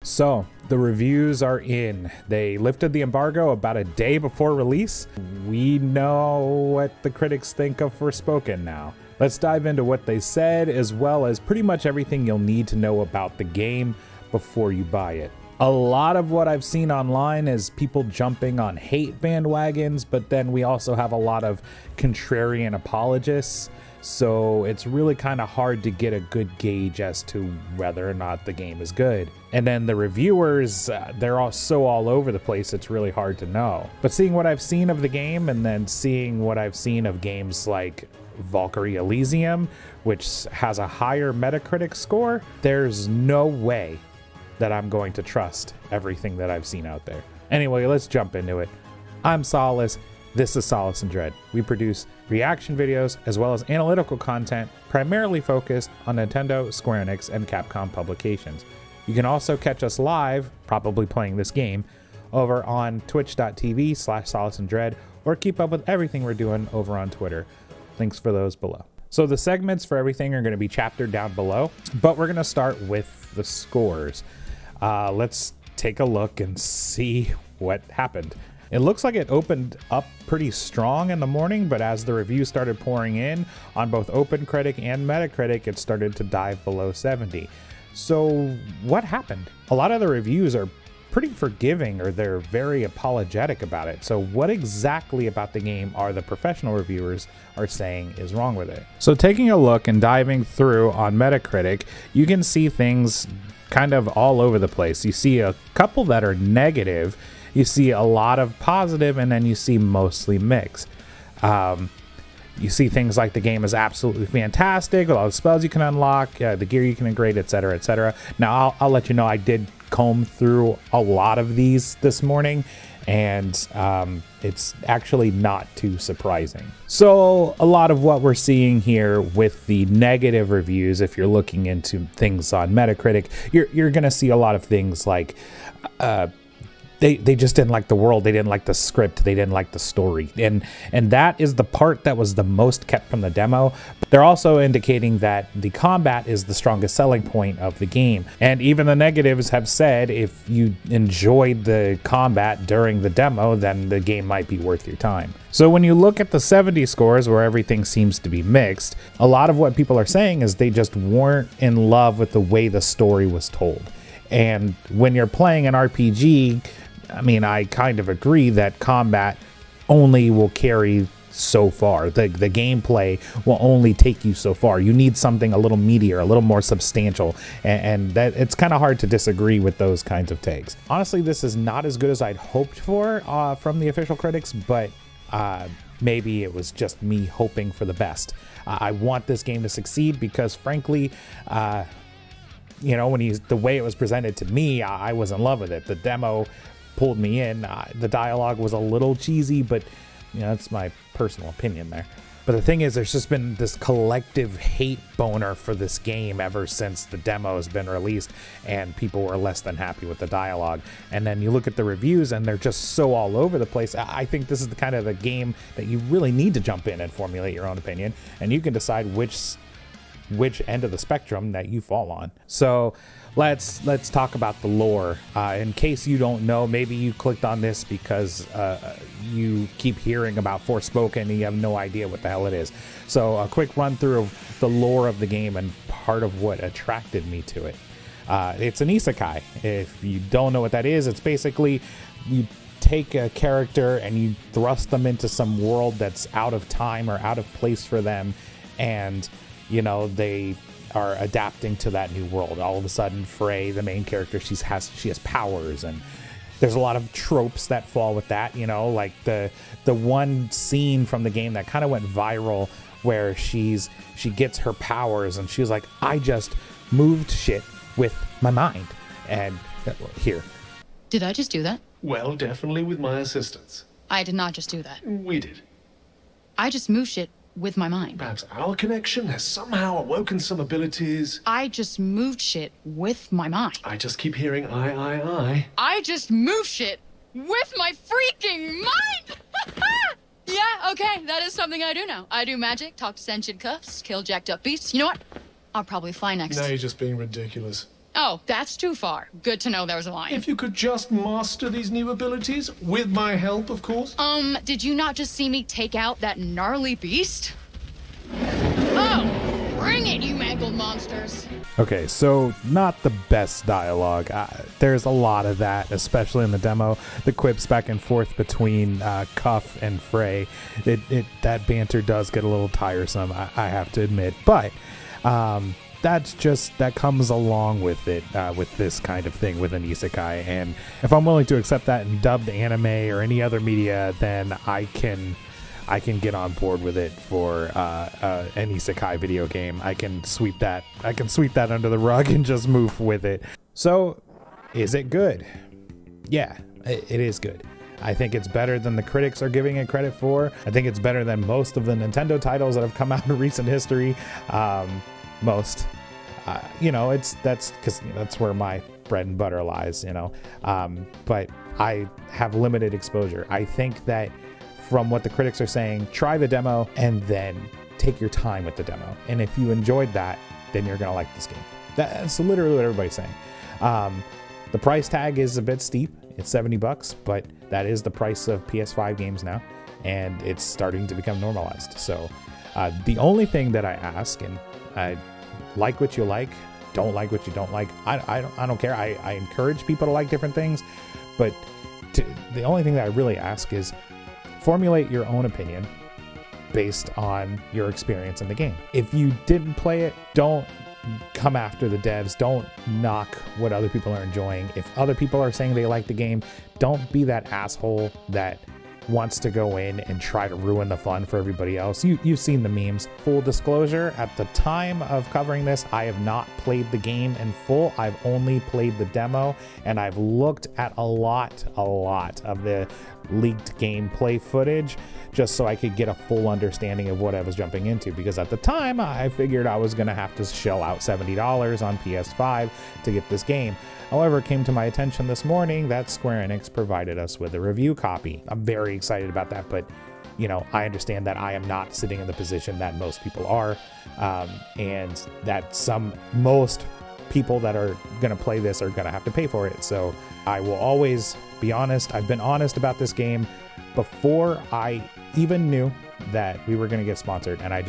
So the reviews are in. They lifted the embargo about a day before release. We know what the critics think of Forspoken now. Let's dive into what they said, as well as pretty much everything you'll need to know about the game before you buy it. A lot of what I've seen online is people jumping on hate bandwagons, but then we also have a lot of contrarian apologists. So it's really kind of hard to get a good gauge as to whether or not the game is good. And then the reviewers, they're all over the place, it's really hard to know. But seeing what I've seen of the game, and then seeing what I've seen of games like Valkyrie Elysium, which has a higher Metacritic score, there's no way that I'm going to trust everything that I've seen out there. Anyway, let's jump into it. I'm Solace. This is Solace and Dread. We produce reaction videos as well as analytical content primarily focused on Nintendo, Square Enix, and Capcom publications. You can also catch us live, probably playing this game, over on twitch.tv/SolaceandDread, or keep up with everything we're doing over on Twitter. Links for those below. So the segments for everything are going to be chaptered down below, but we're going to start with the scores. Let's take a look and see what happened. It looks like it opened up pretty strong in the morning, but as the reviews started pouring in on both OpenCritic and Metacritic, it started to dive below 70. So what happened? A lot of the reviews are pretty forgiving, or they're very apologetic about it. So what exactly about the game are the professional reviewers are saying is wrong with it? So taking a look and diving through on Metacritic, you can see things kind of all over the place. You see a couple that are negative, you see a lot of positive, and then you see mostly mixed. You see things like the game is absolutely fantastic, a lot of spells you can unlock, the gear you can upgrade, etc., etc. Now, I'll let you know I did comb through a lot of these this morning, and it's actually not too surprising. So a lot of what we're seeing here with the negative reviews, if you're looking into things on Metacritic, you're going to see a lot of things like they just didn't like the world, they didn't like the script, they didn't like the story, and that is the part that was the most kept from the demo. They're also indicating that the combat is the strongest selling point of the game, and even the negatives have said if you enjoyed the combat during the demo, then the game might be worth your time. So when you look at the 70 scores, where everything seems to be mixed, a lot of what people are saying is they just weren't in love with the way the story was told. And when you're playing an RPG, I mean, I kind of agree that combat only will carry so far. The gameplay will only take you so far. You need something a little meatier, a little more substantial, and that it's kind of hard to disagree with those kinds of takes. Honestly, this is not as good as I'd hoped for from the official critics, but maybe it was just me hoping for the best. I want this game to succeed because, frankly, you know, the way it was presented to me, I was in love with it. The demo pulled me in. The dialogue was a little cheesy, but you know, that's my personal opinion there. But the thing is, there's just been this collective hate boner for this game ever since the demo has been released, and people were less than happy with the dialogue. And then you look at the reviews, and they're just so all over the place. I think this is the kind of the game that you really need to jump in and formulate your own opinion, and you can decide which end of the spectrum that you fall on. So let's talk about the lore. In case you don't know, maybe you clicked on this because you keep hearing about Forspoken and you have no idea what the hell it is. So a quick run through of the lore of the game and part of what attracted me to it. It's an isekai. If you don't know what that is, it's basically you take a character and you thrust them into some world that's out of time or out of place for them, and you know, they are adapting to that new world. All of a sudden, Frey, the main character, she has powers, and there's a lot of tropes that fall with that. You know, like the one scene from the game that kind of went viral, where she gets her powers, and she's like, "I just moved shit with my mind." And here, did I just do that? Well, definitely with my assistance. I did not just do that. We did. I just moved shit with my mind. Perhaps our connection has somehow awoken some abilities. I just moved shit with my mind. I just keep hearing I. I just moved shit with my freaking mind! Yeah, okay, that is something I do now. I do magic, talk to sentient cuffs, kill jacked up beasts. You know what? I'll probably fly next. Now you're just being ridiculous. Oh, that's too far. Good to know there was a line. If you could just master these new abilities, with my help, of course. Did you not just see me take out that gnarly beast? Oh, bring it, you mangled monsters. Okay, so not the best dialogue. There's a lot of that, especially in the demo. The quips back and forth between Cuff and Frey. That banter does get a little tiresome, I have to admit. But that comes along with it, with this kind of thing with an isekai. And if I'm willing to accept that in dubbed anime or any other media, then I can get on board with it for an isekai video game. I can sweep that under the rug and just move with it. So, is it good? Yeah, it is good. I think it's better than the critics are giving it credit for. I think it's better than most of the Nintendo titles that have come out in recent history. That's where my bread and butter lies, but I have limited exposure. I think that from what the critics are saying, try the demo and then take your time with the demo. And if you enjoyed that, then you're gonna like this game. That's literally what everybody's saying. The price tag is a bit steep. It's $70, but that is the price of PS5 games now, and it's starting to become normalized. So the only thing that I ask, and I like what you like, don't like what you don't like. I don't care. I encourage people to like different things, but the only thing that I really ask is formulate your own opinion based on your experience in the game. If you didn't play it, don't come after the devs. Don't knock what other people are enjoying. If other people are saying they like the game, don't be that asshole that wants to go in and try to ruin the fun for everybody else. You've seen the memes. Full disclosure, at the time of covering this, I have not played the game in full. I've only played the demo, and I've looked at a lot of the leaked gameplay footage just so I could get a full understanding of what I was jumping into, because at the time I figured I was gonna have to shell out $70 on PS5 to get this game. However, it came to my attention this morning that Square Enix provided us with a review copy. I'm very excited about that, but I understand that I am not sitting in the position that most people are, and that most people that are going to play this are going to have to pay for it. So I will always be honest. I've been honest about this game before I even knew that we were going to get sponsored, and I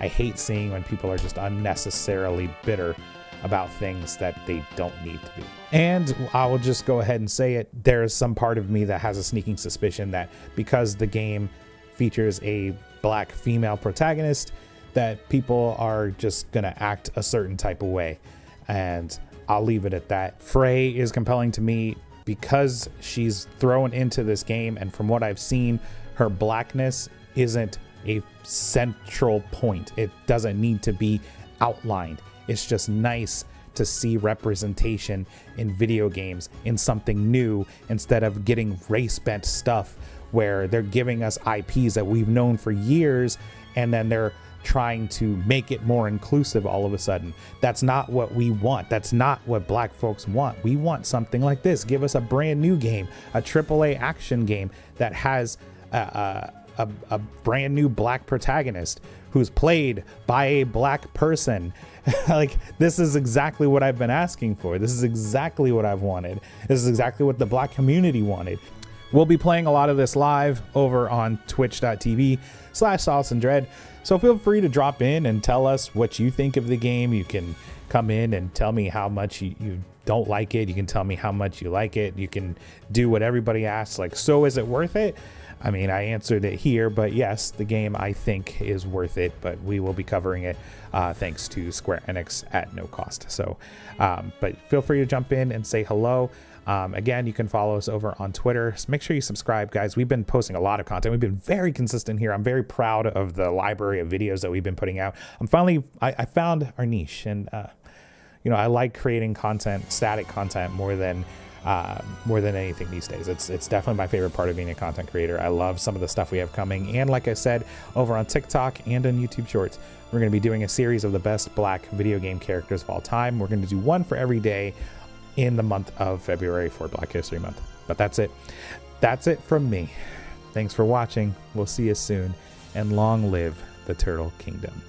hate seeing when people are just unnecessarily bitter about things that they don't need to be. And I will just go ahead and say it. There's some part of me that has a sneaking suspicion that because the game features a black female protagonist, that people are just gonna act a certain type of way. And I'll leave it at that. Frey is compelling to me because she's thrown into this game, and from what I've seen, her blackness isn't a central point. It doesn't need to be outlined. It's just nice to see representation in video games in something new, instead of getting race-bent stuff where they're giving us IPs that we've known for years and then they're trying to make it more inclusive all of a sudden. That's not what we want. That's not what black folks want. We want something like this. Give us a brand new game, a AAA action game that has a brand new black protagonist who's played by a black person. Like, this is exactly what I've been asking for. This is exactly what I've wanted. This is exactly what the black community wanted. We'll be playing a lot of this live over on twitch.tv/SolaceandDread. So feel free to drop in and tell us what you think of the game. You can come in and tell me how much you don't like it. You can tell me how much you like it. You can do what everybody asks, like, so is it worth it? I mean, I answered it here, but yes, the game I think is worth it, but we will be covering it thanks to Square Enix at no cost. So, but feel free to jump in and say hello. Again, you can follow us over on Twitter. So make sure you subscribe, guys. We've been posting a lot of content. We've been very consistent here. I'm very proud of the library of videos that we've been putting out. I found our niche, and I like creating content, static content, more than anything these days. It's definitely my favorite part of being a content creator. I love some of the stuff we have coming, and like I said, over on TikTok and on YouTube Shorts, we're going to be doing a series of the best black video game characters of all time. We're going to do one for every day in the month of February for Black History Month. But that's it. That's it from me. Thanks for watching. We'll see you soon, and long live the Turtle Kingdom.